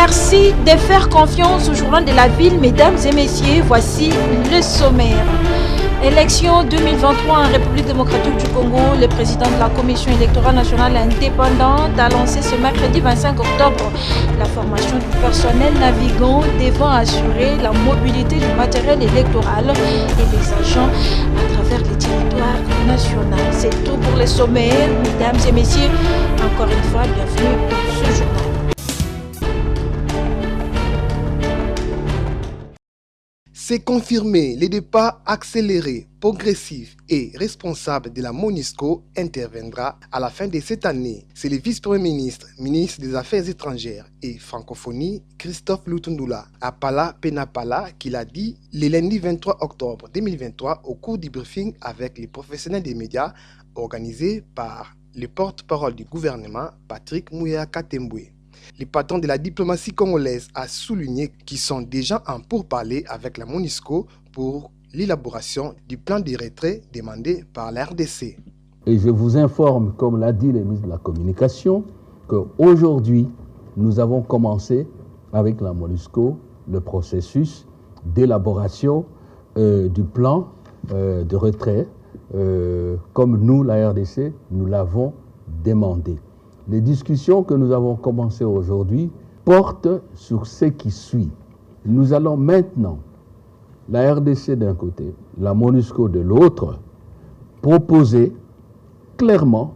Merci de faire confiance au journal de la ville, mesdames et messieurs. Voici le sommaire. Élection 2023 en République démocratique du Congo. Le président de la Commission électorale nationale indépendante a lancé ce mercredi 25 octobre la formation du personnel navigant devant assurer la mobilité du matériel électoral et des agents à travers les territoires nationaux. C'est tout pour le sommaire, mesdames et messieurs. Encore une fois, bienvenue dans ce journal. C'est confirmé, le départ accéléré, progressif et responsable de la MONUSCO interviendra à la fin de cette année. C'est le vice-premier ministre, ministre des Affaires étrangères et francophonie, Christophe Lutundula, à Pala Penapala, qui l'a dit le lundi 23 octobre 2023 au cours du briefing avec les professionnels des médias organisé par le porte-parole du gouvernement, Patrick Mouya Katembwe. Le patron de la diplomatie congolaise a souligné qu'ils sont déjà en pourparlers avec la MONUSCO pour l'élaboration du plan de retrait demandé par la RDC. Et je vous informe, comme l'a dit le ministre de la Communication, qu'aujourd'hui, nous avons commencé avec la MONUSCO le processus d'élaboration du plan de retrait, comme nous, la RDC, nous l'avons demandé. Les discussions que nous avons commencées aujourd'hui portent sur ce qui suit. Nous allons maintenant, la RDC d'un côté, la MONUSCO de l'autre, proposer clairement,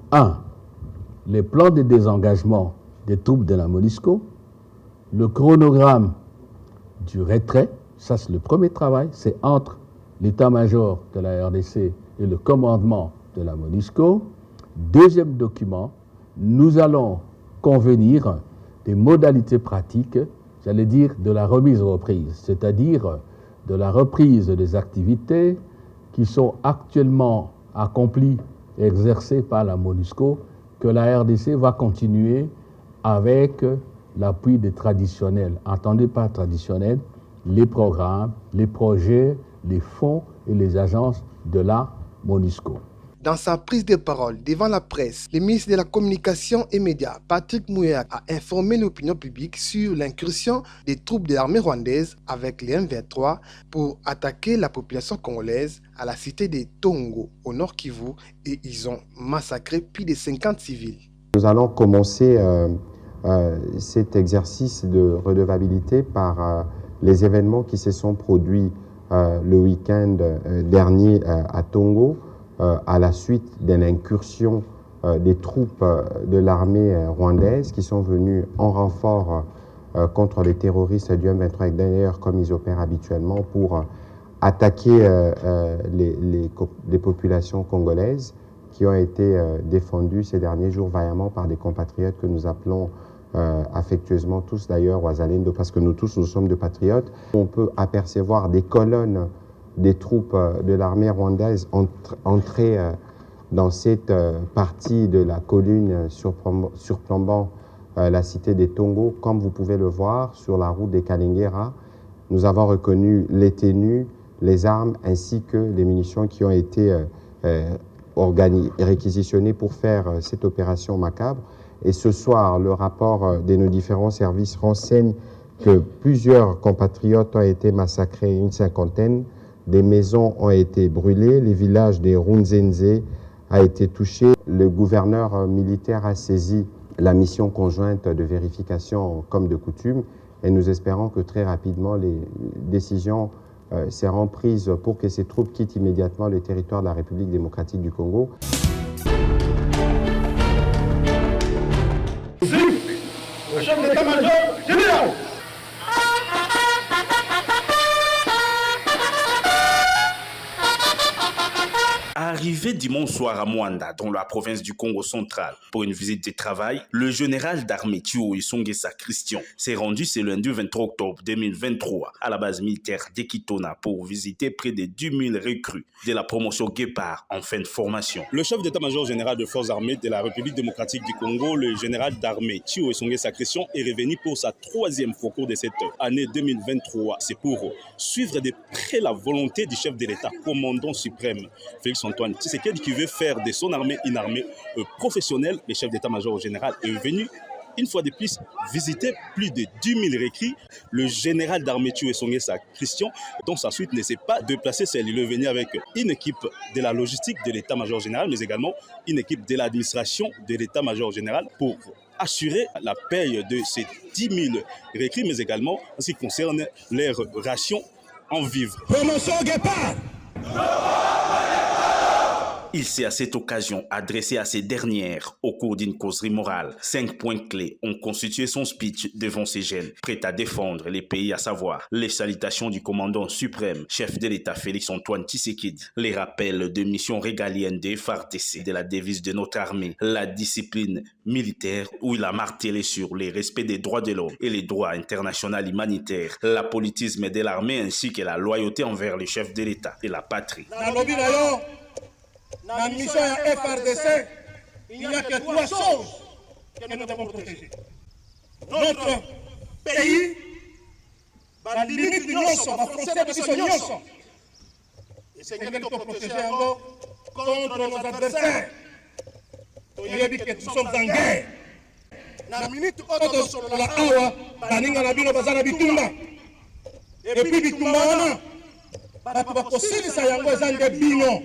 les plans de désengagement des troupes de la MONUSCO, le chronogramme du retrait, ça c'est le premier travail, c'est entre l'état-major de la RDC et le commandement de la MONUSCO. Deuxième document, nous allons convenir des modalités pratiques, j'allais dire de la remise-reprise, c'est-à-dire de la reprise des activités qui sont actuellement accomplies et exercées par la MONUSCO, que la RDC va continuer avec l'appui des traditionnels. Entendez par traditionnels, les programmes, les projets, les fonds et les agences de la MONUSCO. Dans sa prise de parole devant la presse, le ministre de la Communication et Médias, Patrick Mouya, a informé l'opinion publique sur l'incursion des troupes de l'armée rwandaise avec les M23 pour attaquer la population congolaise à la cité de Tongo, au nord Kivu, et ils ont massacré plus de 50 civils. Nous allons commencer cet exercice de redevabilité par les événements qui se sont produits le week-end dernier à Tongo, à la suite d'une incursion des troupes de l'armée rwandaise qui sont venues en renfort contre les terroristes du M23, d'ailleurs comme ils opèrent habituellement, pour attaquer les populations congolaises qui ont été défendues ces derniers jours vaillamment par des compatriotes que nous appelons affectueusement tous d'ailleurs Wazalendo, parce que nous tous nous sommes des patriotes. On peut apercevoir des colonnes des troupes de l'armée rwandaise entrer dans cette partie de la colline surplombant la cité des Tongo. Comme vous pouvez le voir sur la route des Kalengera, nous avons reconnu les tenues, les armes ainsi que les munitions qui ont été réquisitionnées pour faire cette opération macabre. Et ce soir, le rapport de nos différents services renseigne que plusieurs compatriotes ont été massacrés, une cinquantaine. Des maisons ont été brûlées, le village de Runzenze a été touché. Le gouverneur militaire a saisi la mission conjointe de vérification comme de coutume et nous espérons que très rapidement les décisions seront prises pour que ces troupes quittent immédiatement le territoire de la République démocratique du Congo. Le chef d'état-major général. Arrivé dimanche soir à Mwanda, dans la province du Congo central, pour une visite de travail, le général d'armée Thio Esongesa Christian s'est rendu ce lundi 23 octobre 2023 à la base militaire d'Ekitona pour visiter près de 10 000 recrues de la promotion Guépard en fin de formation. Le chef d'état-major général de forces armées de la République démocratique du Congo, le général d'armée Thio Esongesa Christian, est revenu pour sa troisième fois au cours de cette année 2023. C'est pour suivre de près la volonté du chef de l'État, commandant suprême Félix Antoine Tshisekedi, qui veut faire de son armée une armée professionnelle. Le chef d'état-major général est venu une fois de plus visité plus de 10 000 récrits. Le général d'armée Thioé Songesa Christian, dans sa suite, ne s'est pas déplacé seul. Il est venu avec une équipe de la logistique de l'état-major général, mais également une équipe de l'administration de l'état-major général pour assurer la paye de ces 10 000 récrits, mais également en ce qui concerne leurs rations en vivres. Promotion Guépard. Il s'est à cette occasion adressé à ces dernières au cours d'une causerie morale. 5 points clés ont constitué son speech devant ces jeunes, prêts à défendre les pays, à savoir les salutations du commandant suprême, chef de l'État Félix-Antoine Tshisekedi, les rappels de missions régaliennes des FARDC, de la devise de notre armée, la discipline militaire, où il a martelé sur les respects des droits de l'homme et les droits internationaux humanitaires, l'apolitisme de l'armée ainsi que la loyauté envers le chef de l'État et la patrie. Dans la mission FRDC, il n'y a que 3 choses que nous devons protéger. Notre pays, la limite de Nyonso, la frontière de Nyonso. Et c'est que nous devons protéger encore contre nos adversaires. Nous sommes en guerre. La minute où sur la awa, baninga na bino bazana bitumba. Et puis bitumba wana, bato bakosilisa yango ezange bino.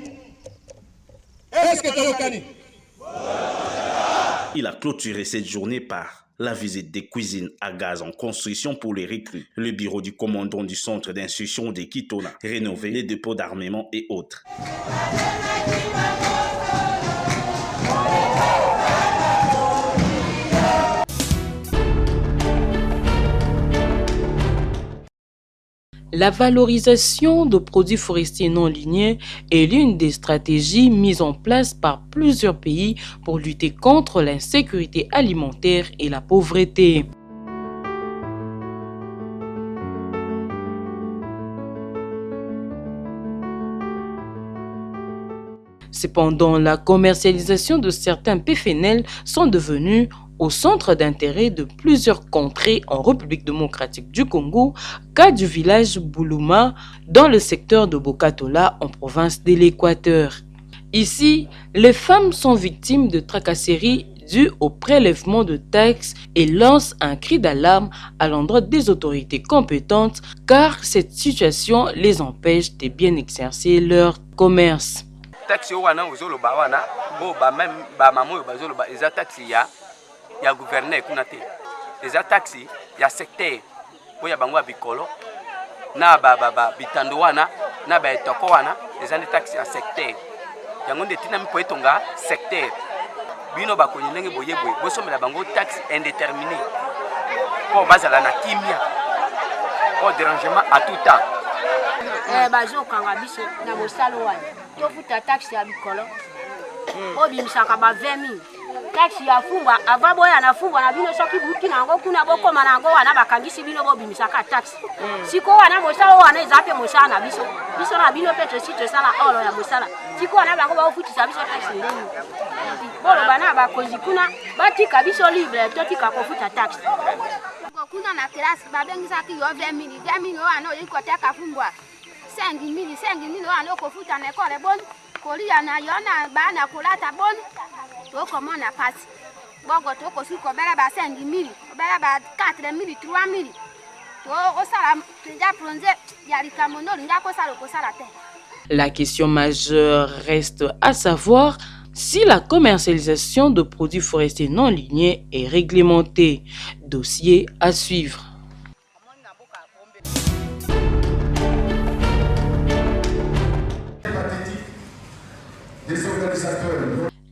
Il a clôturé cette journée par la visite des cuisines à gaz en construction pour les recrues, le bureau du commandant du centre d'instruction de Kitona, rénover les dépôts d'armement et autres. La valorisation de produits forestiers non lignés est l'une des stratégies mises en place par plusieurs pays pour lutter contre l'insécurité alimentaire et la pauvreté. Cependant, la commercialisation de certains PFNL sont devenus au centre d'intérêt de plusieurs contrées en République démocratique du Congo, cas du village Boulouma dans le secteur de Bokatola en province de l'Équateur. Ici, les femmes sont victimes de tracasseries dues au prélèvement de taxes et lancent un cri d'alarme à l'endroit des autorités compétentes car cette situation les empêche de bien exercer leur commerce. Taxi wana ozoloba wana bo ba même ba maman bazoloba eza taxi ya gouverner kuna te eza taxi ya secteur po ya bango bikolo na ba bitando wana na ba etoko wana eza ne taxi ya secteur yango ndetina mipo etonga secteur bino bakonyi ndenge boyebwe bosomela bango taxi indéterminé po bazala na kimia au dérangement à tout temps. Bazokanga biso na mosalo wana tofuta taxi ya bikolo obimisaka ba 20 000 taxi ya fungwa ava boya na fungwa na bino soki buki nango kuna bokoma nango wana bakangisi bino bobimisaka taxi siko wana mosalo wana ezape mosala na biso na bino petre si tosala olo ya mosala siko wana bango bafutisa biso taxi ndeni bolo bana bakonzi kuna batika biso libre totika kofuta taxi kuna na classe babengisaki yo 20 000 wana oyikoteka fungwa 5 000 wana okofuta na ekole bon kolia na yona bana kulata bon tokomona pasi bogo tokosuko bela ba 5 000 bela ba 4 000 3 000 to osala déjà bronze ya likamono linga kosala te. La question majeure reste à savoir si la commercialisation de produits forestiers non lignés est réglementée. Dossier à suivre.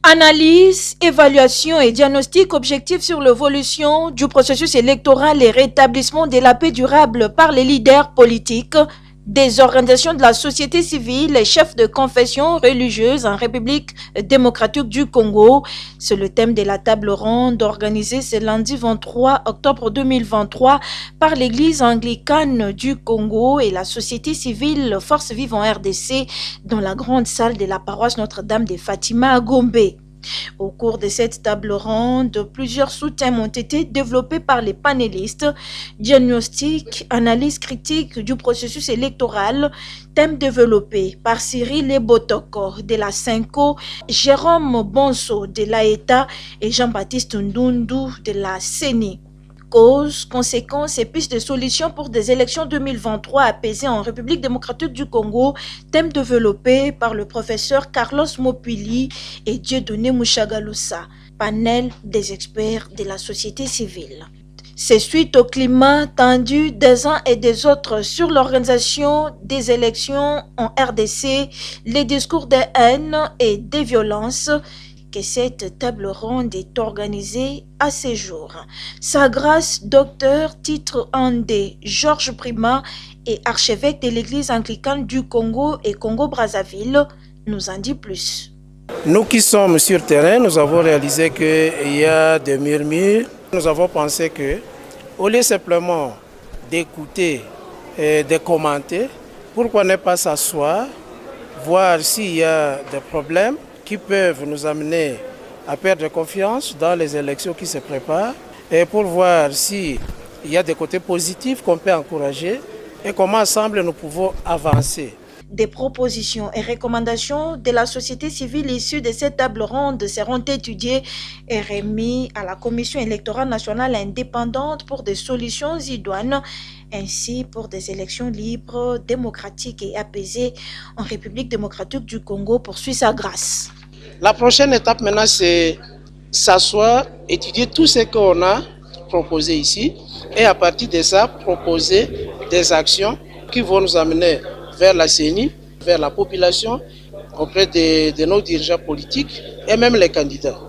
Analyse, évaluation et diagnostic objectif sur l'évolution du processus électoral et rétablissement de la paix durable par les leaders politiques, des organisations de la société civile, les chefs de confession religieuse en République démocratique du Congo. C'est le thème de la table ronde organisée ce lundi 23 octobre 2023 par l'église anglicane du Congo et la société civile Force Vive en RDC dans la grande salle de la paroisse Notre-Dame de Fatima à Gombe. Au cours de cette table ronde, plusieurs sous-thèmes ont été développés par les panélistes. Diagnostic, analyse critique du processus électoral, thème développé par Cyril Ebotoko de la Cinco, Jérôme Bonso de l'AETA et Jean-Baptiste Ndundu de la CENI. Causes, conséquences et pistes de solutions pour des élections 2023 apaisées en République démocratique du Congo, thème développé par le professeur Carlos Mopili et Dieudonné Mouchagaloussa, panel des experts de la société civile. C'est suite au climat tendu des uns et des autres sur l'organisation des élections en RDC, les discours de haine et des violences, que cette table ronde est organisée à ces jours. Sa grâce, docteur, titre 1D, Georges Prima et archevêque de l'église anglicane du Congo et Congo-Brazzaville, nous en dit plus. Nous qui sommes sur terrain, nous avons réalisé qu'il y a des murmures. Nous avons pensé que, au lieu simplement d'écouter et de commenter, pourquoi ne pas s'asseoir, voir s'il y a des problèmes qui peuvent nous amener à perdre confiance dans les élections qui se préparent et pour voir s'il y a des côtés positifs qu'on peut encourager et comment ensemble nous pouvons avancer. Des propositions et recommandations de la société civile issues de cette table ronde seront étudiées et remises à la Commission électorale nationale indépendante pour des solutions idoines ainsi pour des élections libres, démocratiques et apaisées en République démocratique du Congo, poursuit sa grâce. La prochaine étape maintenant, c'est s'asseoir, étudier tout ce qu'on a proposé ici et à partir de ça, proposer des actions qui vont nous amener vers la CENI, vers la population, auprès de nos dirigeants politiques et même les candidats.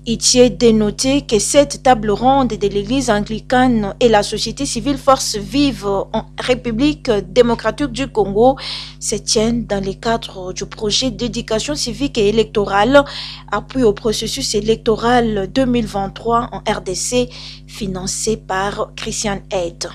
Il tient de noter que cette table ronde de l'église anglicane et la société civile Force Vive en République démocratique du Congo se tiennent dans le cadre du projet d'éducation civique et électorale, appui au processus électoral 2023 en RDC, financé par Christian Aid.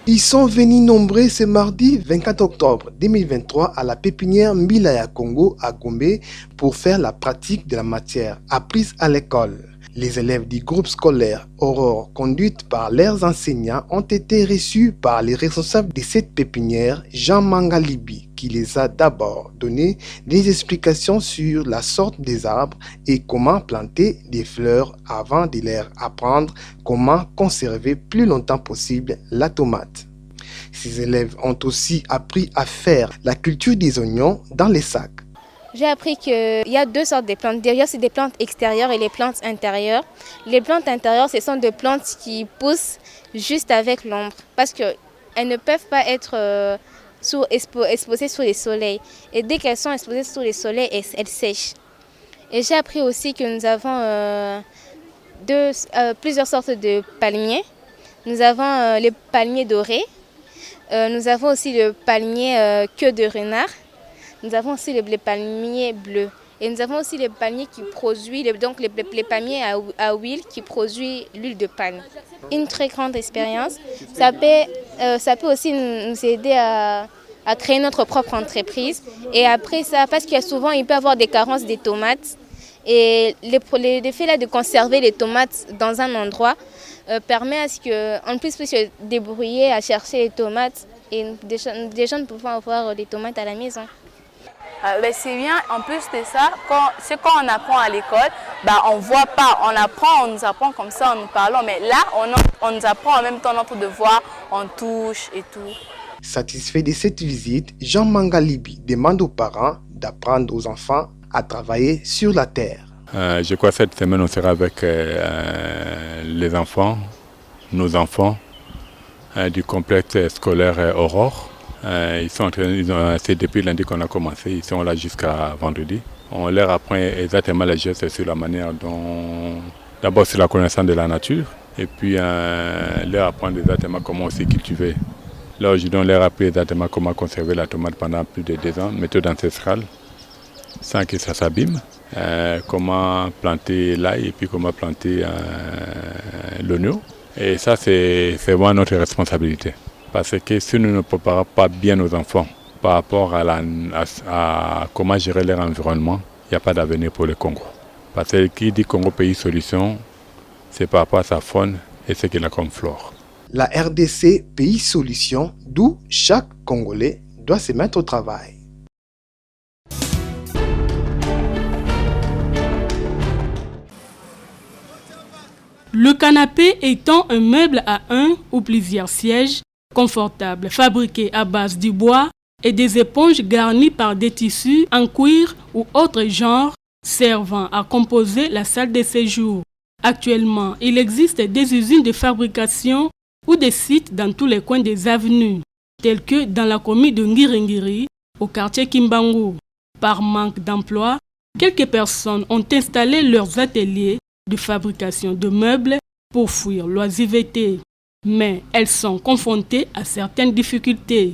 Ils sont venus nombreux ce mardi 24 octobre 2023 à la pépinière Mbilaya Congo à Gombe pour faire la pratique de la matière apprise à l'école. Les élèves du groupe scolaire Aurore, conduite par leurs enseignants, ont été reçus par les responsables de cette pépinière, Jean Mangalibi, qui les a d'abord donné des explications sur la sorte des arbres et comment planter des fleurs avant de leur apprendre comment conserver plus longtemps possible la tomate. Ces élèves ont aussi appris à faire la culture des oignons dans les sacs. J'ai appris qu'il y a deux sortes de plantes. Déjà, c'est des plantes extérieures et les plantes intérieures. Les plantes intérieures, ce sont des plantes qui poussent juste avec l'ombre parce qu'elles ne peuvent pas être exposées sous le soleil. Et dès qu'elles sont exposées sous le soleil, elles sèchent. Et j'ai appris aussi que nous avons plusieurs sortes de palmiers. Nous avons le palmier doré. Nous avons aussi le palmier queue de renard. Nous avons aussi les palmiers bleus. Et nous avons aussi les palmiers qui produisent, donc les palmiers à huile qui produisent l'huile de palme. Une très grande expérience. Ça peut aussi nous aider à créer notre propre entreprise. Et après ça, parce qu'il y a souvent, il peut y avoir des carences des tomates. Et le fait là de conserver les tomates dans un endroit permet à ce qu'on puisse se débrouiller à chercher les tomates et des gens pouvant avoir les tomates à la maison. C'est bien, en plus de ça, quand on apprend à l'école, on ne voit pas, on nous apprend comme ça en nous parlant, mais là, on nous apprend en même temps notre devoir, on touche et tout. Satisfait de cette visite, Jean Mangalibi demande aux parents d'apprendre aux enfants à travailler sur la terre. Je crois que cette semaine, on sera avec les enfants, nos enfants, du complexe scolaire Aurore. C'est depuis lundi qu'on a commencé, ils sont là jusqu'à vendredi. On leur apprend exactement les gestes sur la manière dont, d'abord sur la connaissance de la nature, et puis leur apprendre exactement comment aussi cultiver. Là aujourd'hui on leur a appris exactement comment conserver la tomate pendant plus de 2 ans, méthode ancestrale, sans que ça s'abîme, comment planter l'ail et puis comment planter l'oignon. Et ça c'est vraiment notre responsabilité. Parce que si nous ne préparons pas bien nos enfants par rapport à comment gérer leur environnement, il n'y a pas d'avenir pour le Congo. Parce que qui dit Congo pays solution, c'est par rapport à sa faune et ce qu'il a comme flore. La RDC pays solution, d'où chaque Congolais doit se mettre au travail. Le canapé étant un meuble à un ou plusieurs sièges confortables fabriqués à base du bois et des éponges garnies par des tissus en cuir ou autres genres servant à composer la salle de séjour. Actuellement, il existe des usines de fabrication ou des sites dans tous les coins des avenues, tels que dans la commune de Ngiringiri, au quartier Kimbangu. Par manque d'emploi, quelques personnes ont installé leurs ateliers de fabrication de meubles pour fuir l'oisiveté. Mais elles sont confrontées à certaines difficultés.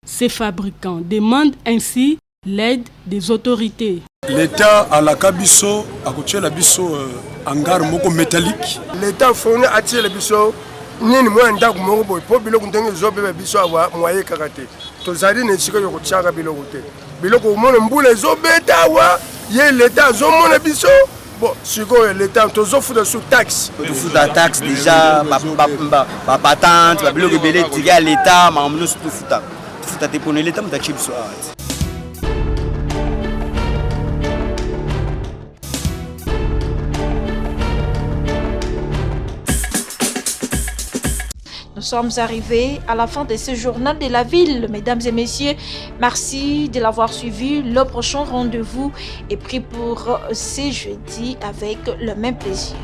Ces fabricants demandent ainsi l'aide des autorités. L'État a la kabiso, a coûté la biso hangar moko métallique. L'État fournit à tirer le biso, ni moins d'un moko boy, pour bilo kuntengi zobe biso awa moyen karaté. Tozali ne sika yoko chaka bilo kote. Bilo ko mona mbule zobe tawa, ye l'État zo mona biso. Bon, siko l'État tozo futa sous taxe. Tu futa taxe déjà, ba patente, ba bilo rebelle tiga l'État, ma amno sous futa. Futa te pone l'État mta chip so art. Nous sommes arrivés à la fin de ce journal de la ville. Mesdames et messieurs, merci de l'avoir suivi. Le prochain rendez-vous est pris pour ce jeudi avec le même plaisir.